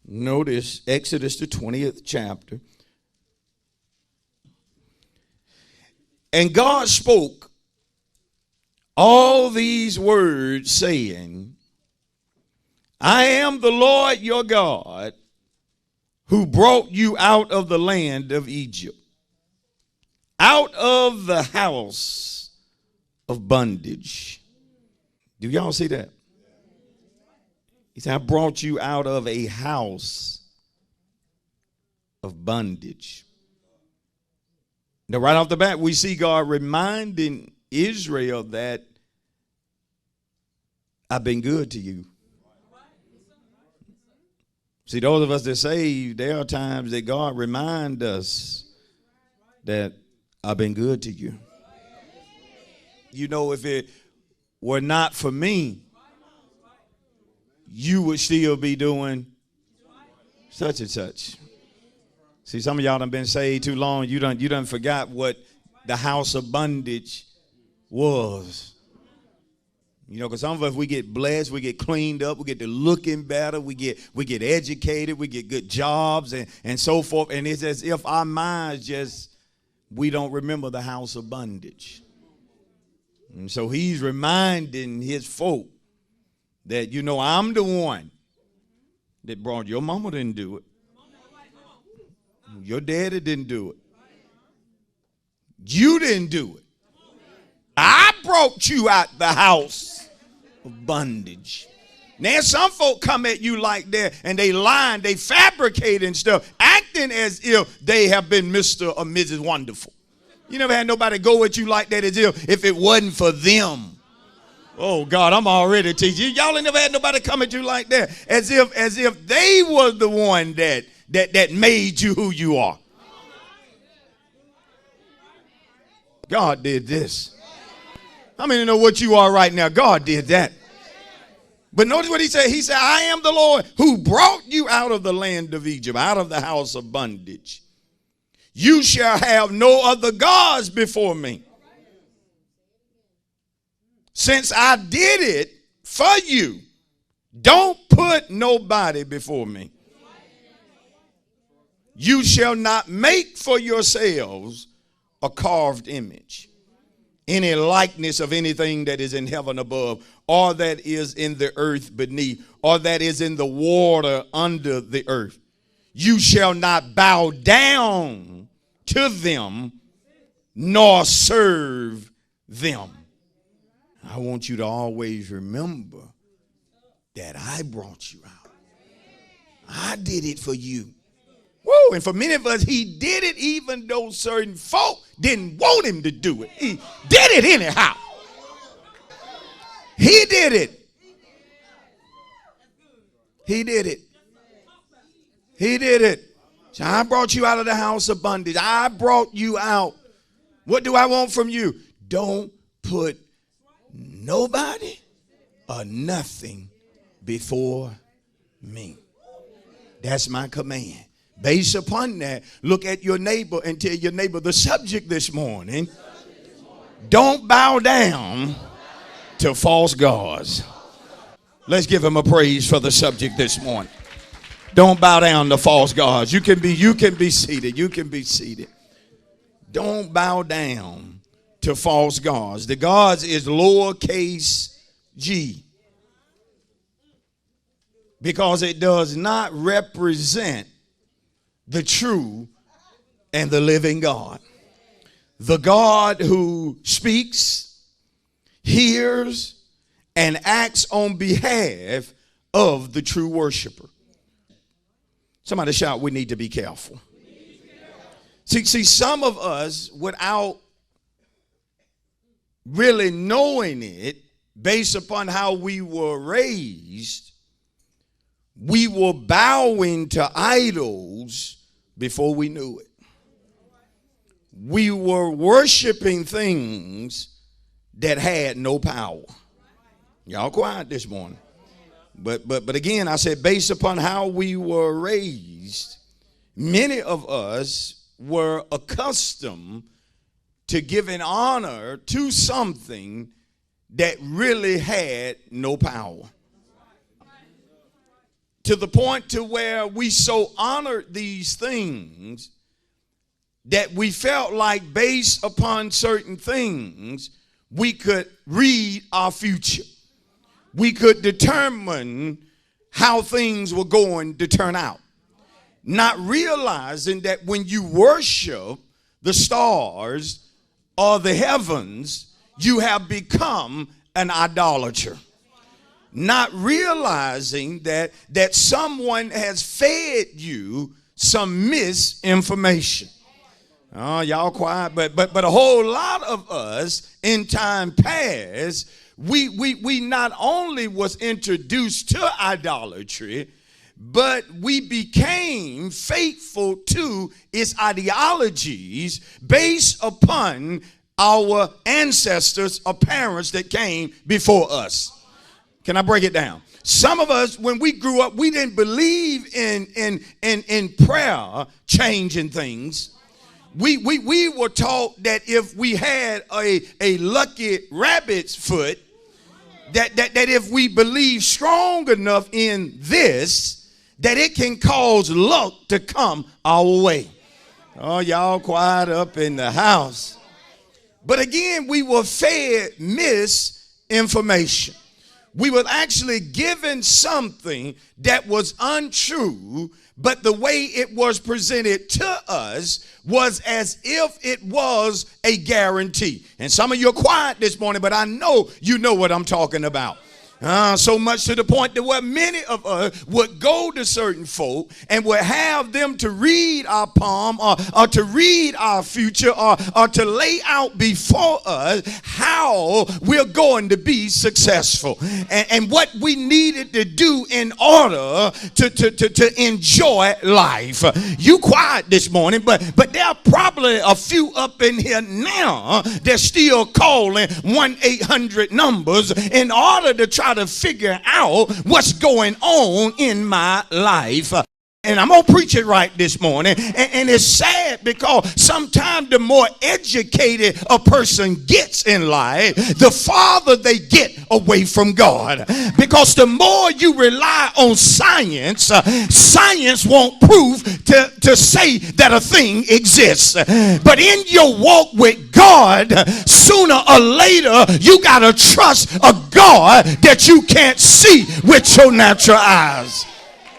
Notice Exodus, the 20th chapter. And God spoke all these words, saying, I am the Lord your God, who brought you out of the land of Egypt, out of the house of bondage. Do y'all see that? He said, I brought you out of a house of bondage. Now, right off the bat, we see God reminding Israel that I've been good to you. See, those of us that saved, there are times that God reminds us that I've been good to you. You know, if it were not for me, you would still be doing such and such. See, some of y'all done been saved too long. You done forgot what the house of bondage was. You know, because some of us, we get blessed, we get cleaned up, we get to looking better, we get educated, we get good jobs and so forth. And it's as if our minds we don't remember the house of bondage. And so he's reminding his folk that, you know, I'm the one that brought your mama didn't do it. Your daddy didn't do it. You didn't do it. I brought you out the house of bondage. Now some folk come at you like that and they lying, they fabricating stuff, acting as if they have been Mr. or Mrs. Wonderful. You never had nobody go at you like that as if it wasn't for them. Oh God, I'm already teaching. Y'all ain't never had nobody come at you like that, as if they were the one that made you who you are. God did this. How many know what you are right now? God did that. But notice what he said. He said, I am the Lord who brought you out of the land of Egypt, out of the house of bondage. You shall have no other gods before me. Since I did it for you, don't put nobody before me. You shall not make for yourselves a carved image, any likeness of anything that is in heaven above, or that is in the earth beneath, or that is in the water under the earth. You shall not bow down to them, nor serve them. I want you to always remember that I brought you out. I did it for you. Woo, and for many of us, he did it even though certain folk didn't want him to do it. He did it anyhow. He did it. He did it. He did it. So I brought you out of the house of bondage. I brought you out. What do I want from you? Don't put nobody or nothing before me. That's my command. Based upon that, look at your neighbor and tell your neighbor the subject this morning. Don't bow down to false gods. Let's give him a praise for the subject this morning. Don't bow down to false gods. You can be seated. You can be seated. Don't bow down to false gods. The gods is lowercase g, because it does not represent the true and the living God. The God who speaks, hears, and acts on behalf of the true worshiper. Somebody shout, we need to be careful. See, some of us, without really knowing it, based upon how we were raised, we were bowing to idols before we knew it. We were worshiping things that had no power. Y'all quiet this morning. But again, I said, based upon how we were raised, many of us were accustomed to giving honor to something that really had no power. to the point to where we so honored these things that we felt like based upon certain things, we could read our future. We could determine how things were going to turn out. Not realizing that when you worship the stars or the heavens, you have become an idolater. Not realizing that someone has fed you some misinformation. Oh, y'all quiet, but a whole lot of us in time past, we not only was introduced to idolatry, but we became faithful to its ideologies based upon our ancestors or parents that came before us. Can I break it down? Some of us, when we grew up, we didn't believe in prayer changing things. We were taught that if we had a lucky rabbit's foot, that if we believe strong enough in this, that it can cause luck to come our way. Oh, y'all quiet up in the house. But again, we were fed misinformation. We were actually given something that was untrue, but the way it was presented to us was as if it was a guarantee. And some of you are quiet this morning, but I know you know what I'm talking about. So much to the point that where many of us would go to certain folk and would have them to read our palm or to read our future or to lay out before us how we're going to be successful and what we needed to do in order to enjoy life. You quiet this morning, but there are probably a few up in here now that's still calling 1-800 numbers in order to try to figure out what's going on in my life. And I'm going to preach it right this morning. And it's sad because sometimes the more educated a person gets in life, the farther they get away from God. Because the more you rely on science, science won't prove to say that a thing exists. But in your walk with God, sooner or later, you got to trust a God that you can't see with your natural eyes.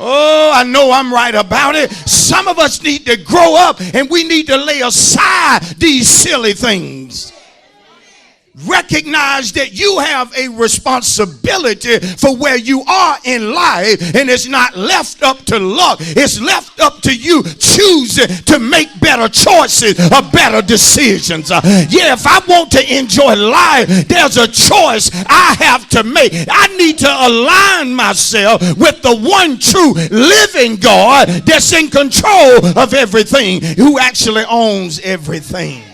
Oh, I know I'm right about it. Some of us need to grow up and we need to lay aside these silly things. Recognize that you have a responsibility for where you are in life, and it's not left up to luck. It's left up to you choosing to make better choices or better decisions. If I want to enjoy life, there's a choice I have to make. I need to align myself with the one true living God that's in control of everything, who actually owns everything.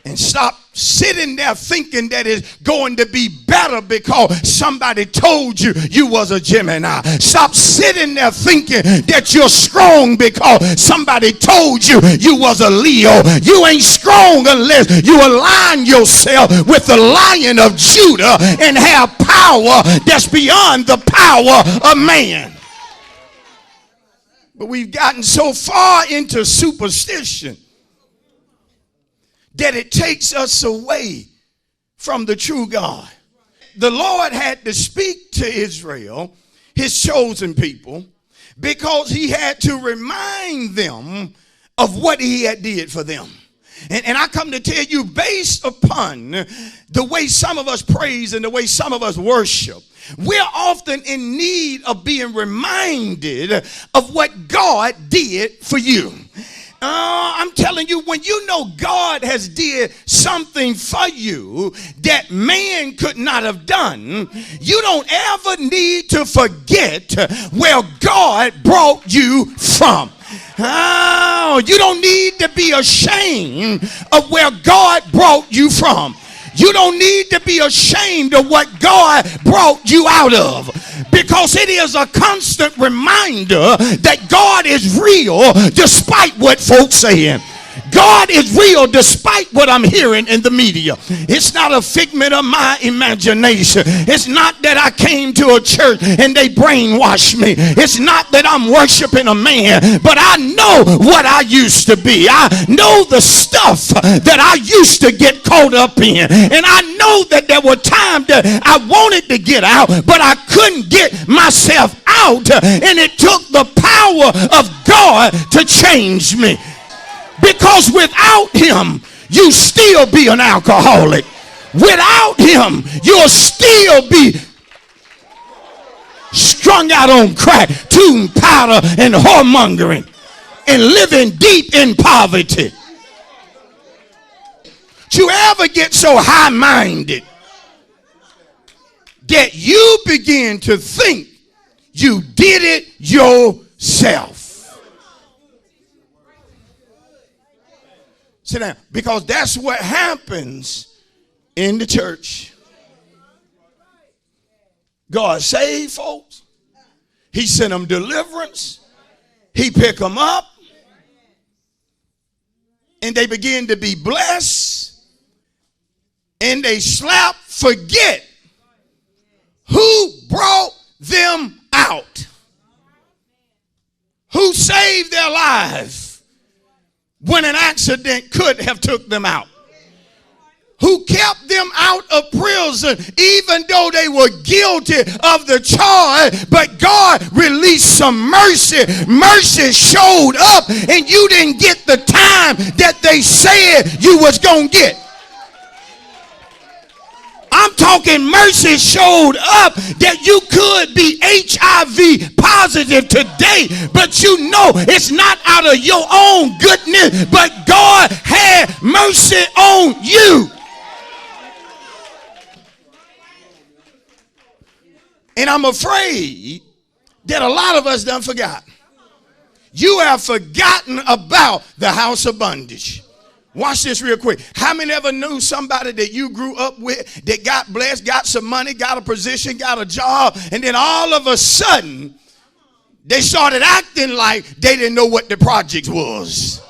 And stop sitting there thinking that it's going to be better because somebody told you you was a Gemini. Stop sitting there thinking that you're strong because somebody told you you was a Leo. You ain't strong unless you align yourself with the Lion of Judah and have power that's beyond the power of man. But we've gotten so far into superstition that it takes us away from the true God. The Lord had to speak to Israel, his chosen people, because he had to remind them of what he had did for them. And I come to tell you, based upon the way some of us praise and the way some of us worship, we're often in need of being reminded of what God did for you. I'm telling you, when you know God has did something for you that man could not have done, you don't ever need to forget where God brought you from. Oh, you don't need to be ashamed of where God brought you from. You don't need to be ashamed of what God brought you out of, because it is a constant reminder that God is real despite what folks saying. God is real despite what I'm hearing in the media. It's not a figment of my imagination. It's not that I came to a church and they brainwashed me. It's not that I'm worshiping a man, but I know what I used to be. I know the stuff that I used to get caught up in. And I know that there were times that I wanted to get out, but I couldn't get myself out. And it took the power of God to change me. Because without him, you still be an alcoholic. Without him, you'll still be strung out on crack, tune powder, and whoremongering, and living deep in poverty. Do you ever get so high-minded that you begin to think you did it yourself? Sit down. Because that's what happens in the church. God saved folks. He sent them deliverance. He picked them up. And they begin to be blessed. And they forget who brought them out. Who saved their lives when an accident could have took them out. Who kept them out of prison even though they were guilty of the charge, but God released some mercy. Mercy showed up and you didn't get the time that they said you was going to get. I'm talking mercy showed up that you could be HIV positive today, but you know it's not out of your own goodness, but God had mercy on you. And I'm afraid that a lot of us done forgot. You have forgotten about the house of bondage. Watch this real quick. How many ever knew somebody that you grew up with that got blessed, got some money, got a position, got a job, and then all of a sudden they started acting like they didn't know what the project was?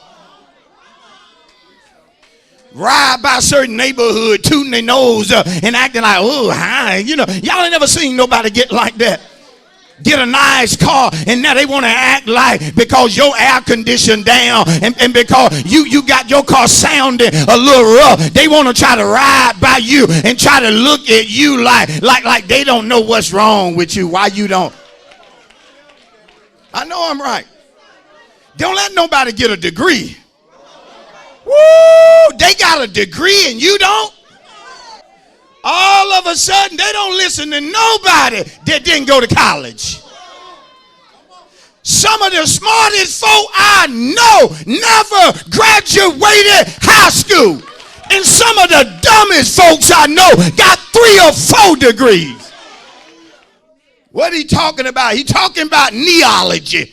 Ride by a certain neighborhood, tooting their nose and acting like, oh, hi. You know, y'all ain't never seen nobody get like that. Get a nice car, and now they want to act like because your air conditioned down and because you got your car sounding a little rough, they want to try to ride by you and try to look at you like they don't know what's wrong with you. Why you don't? I know I'm right. Don't let nobody get a degree. Woo! They got a degree and you don't? All of a sudden, they don't listen to nobody that didn't go to college. Some of the smartest folk I know never graduated high school. And some of the dumbest folks I know got 3 or 4 degrees. What are he talking about? He's talking about neology.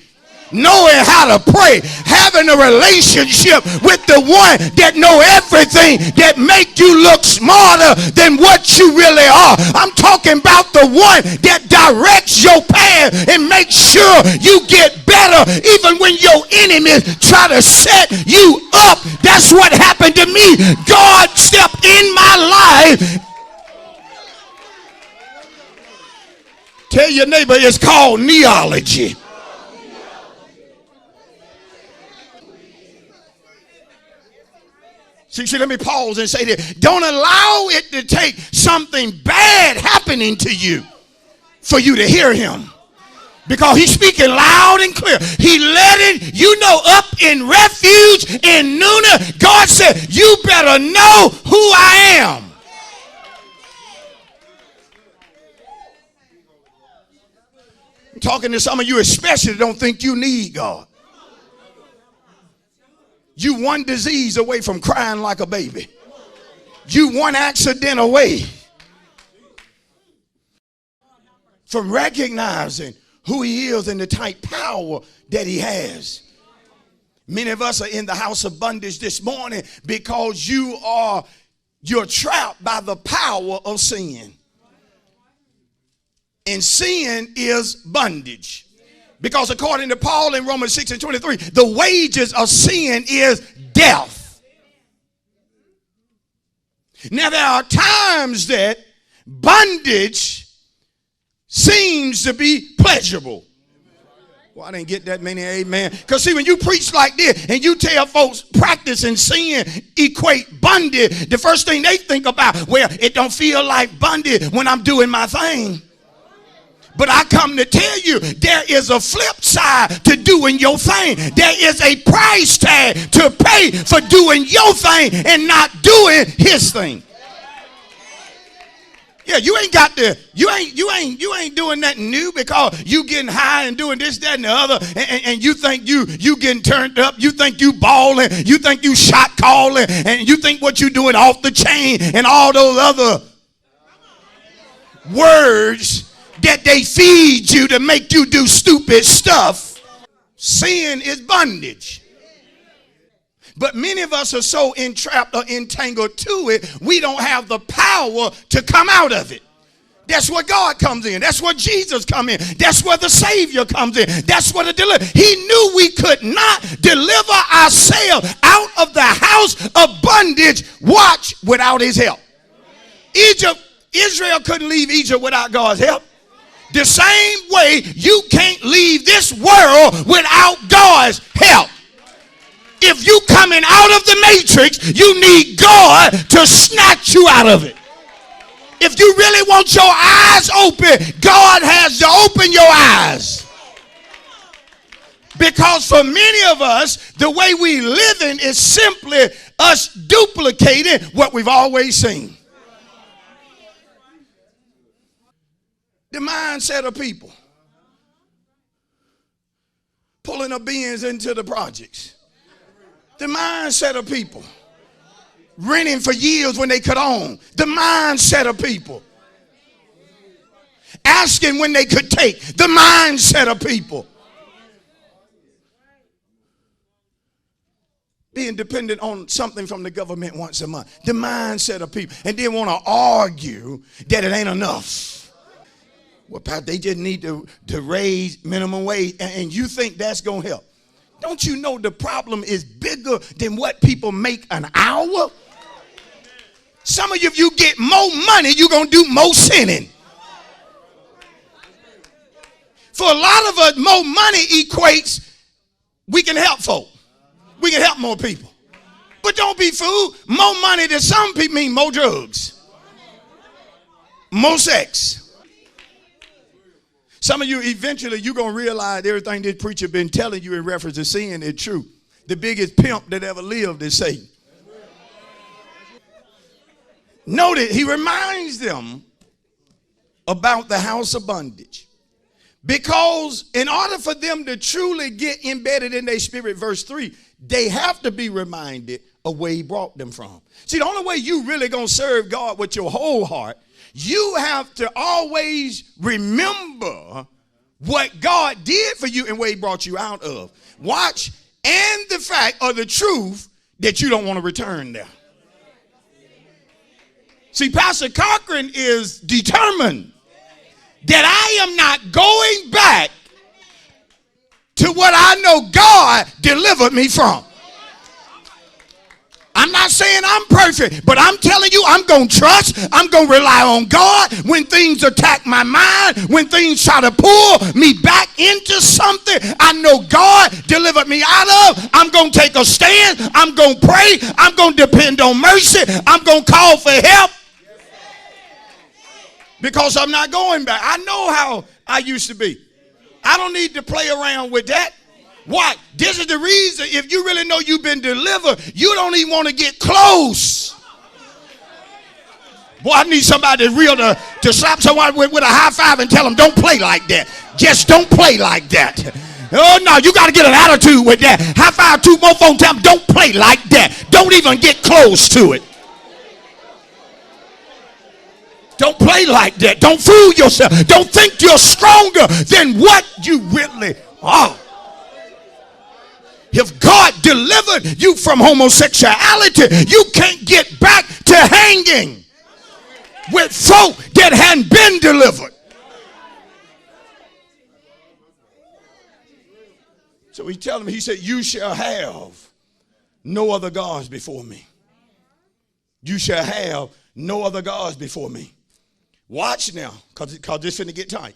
Knowing how to pray, having a relationship with the one that know everything, that make you look smarter than what you really are. I'm talking about the one that directs your path and makes sure you get better even when your enemies try to set you up. That's what happened to me. God stepped in my life. Tell your neighbor it's called neology. See, let me pause and say this. Don't allow it to take something bad happening to you for you to hear him. Because he's speaking loud and clear. He letting you know up in refuge in Nuna. God said, you better know who I am. I'm talking to some of you especially don't think you need God. You one disease away from crying like a baby. You one accident away from recognizing who he is and the type power that he has. Many of us are in the house of bondage this morning because you're trapped by the power of sin. And sin is bondage. Because according to Paul in Romans 6:23, the wages of sin is death. Now, there are times that bondage seems to be pleasurable. Well, I didn't get that many amen. Because see, when you preach like this and you tell folks practice and sin equate bondage, the first thing they think about, well, it don't feel like bondage when I'm doing my thing. But I come to tell you, there is a flip side to doing your thing. There is a price tag to pay for doing your thing and not doing his thing. Yeah, you ain't doing nothing new because you getting high and doing this, that, and the other, and you think you getting turned up, you think you balling, you think you shot calling, and you think what you doing off the chain and all those other words that they feed you to make you do stupid stuff. Sin is bondage. But many of us are so entrapped or entangled to it, we don't have the power to come out of it. That's where God comes in. That's where Jesus comes in. That's where the Savior comes in. That's where the deliverer. He knew we could not deliver ourselves out of the house of bondage, watch, without his help. Israel couldn't leave Egypt without God's help. The same way you can't leave this world without God's help. If you coming out of the matrix, you need God to snatch you out of it. If you really want your eyes open, God has to open your eyes. Because for many of us, the way we living is simply us duplicating what we've always seen. The mindset of people pulling a Benz into the projects. The mindset of people renting for years when they could own. The mindset of people asking when they could take. The mindset of people being dependent on something from the government once a month. The mindset of people. And then want to argue that it ain't enough. Well, Pat, they just need to raise minimum wage, and you think that's going to help. Don't you know the problem is bigger than what people make an hour? Some of you, if you get more money, you're going to do more sinning. For a lot of us, more money equates we can help folk. We can help more people. But don't be fooled. More money to some people mean more drugs, more sex. Some of you, eventually, you're going to realize everything this preacher been telling you in reference to sin is true. The biggest pimp that ever lived is Satan. Notice, he reminds them about the house of bondage. Because in order for them to truly get embedded in their spirit, verse 3, they have to be reminded of where he brought them from. See, the only way you really going to serve God with your whole heart, you have to always remember what God did for you and where he brought you out of. Watch, and the fact or the truth that you don't want to return there. See, Pastor Cochran is determined that I am not going back to what I know God delivered me from. I'm not saying I'm perfect, but I'm telling you, I'm going to trust. I'm going to rely on God when things attack my mind, when things try to pull me back into something I know God delivered me out of. I'm going to take a stand. I'm going to pray. I'm going to depend on mercy. I'm going to call for help because I'm not going back. I know how I used to be. I don't need to play around with that. Why? This is the reason, if you really know you've been delivered, you don't even want to get close. Boy, I need somebody real to slap someone with a high five and tell them, don't play like that. Just don't play like that. Oh, no, you got to get an attitude with that. High five 2 more folks, tell them, don't play like that. Don't even get close to it. Don't play like that. Don't fool yourself. Don't think you're stronger than what you really are. If God delivered you from homosexuality, you can't get back to hanging with folk that hadn't been delivered. So he tells him, he said, you shall have no other gods before me. You shall have no other gods before me. Watch now, because this finna get tight.